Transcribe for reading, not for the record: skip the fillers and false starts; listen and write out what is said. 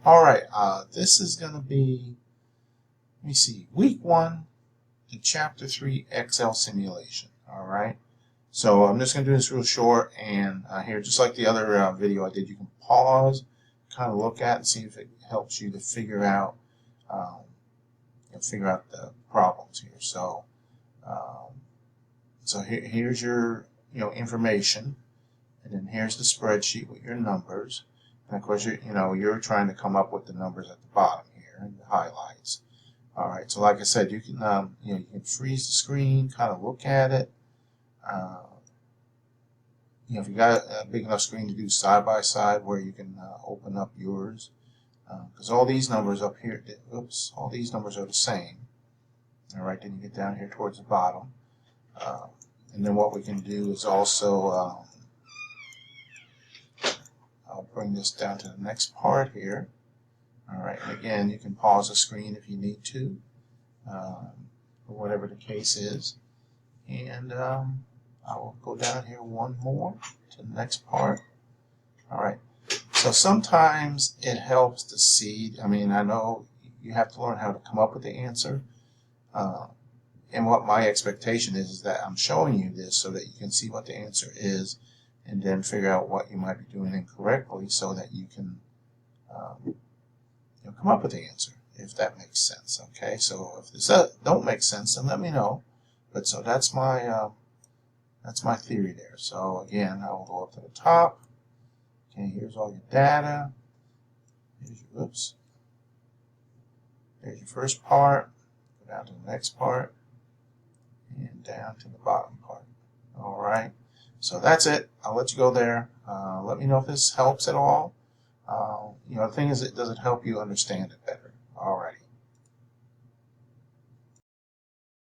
All right, this is going to be, let me see, week 1, the Chapter 3 Excel simulation. All right, so I'm just going to do this real short, and here, just like the other video I did, you can pause, kind of look at and see if it helps you to figure out, the problems here. So, here's your information, and then here's the spreadsheet with your numbers. And of course, you're trying to come up with the numbers at the bottom here and the highlights. All right. So, like I said, you can you can freeze the screen, kind of look at it. If you got a big enough screen to do side by side, where you can open up yours, because all these numbers up here, all these numbers are the same. All right. Then you get down here towards the bottom, and then what we can do is also I'll bring this down to the next part here. All right, and again, you can pause the screen if you need to, or whatever the case is. And I will go down here one more to the next part. All right, so sometimes it helps to see. I mean, I know you have to learn how to come up with the answer. And what my expectation is that I'm showing you this so that you can see what the answer is, and then figure out what you might be doing incorrectly so that you can come up with the answer, if that makes sense. Okay, so if this don't make sense, then let me know. But so that's my theory there. So again, I will go up to the top. Okay, here's all your data. Here's your, there's your first part. Go down to the next part, and down to the bottom part. All right. So that's it. I'll let you go there. Let me know if this helps at all. The thing is, does it help you understand it better?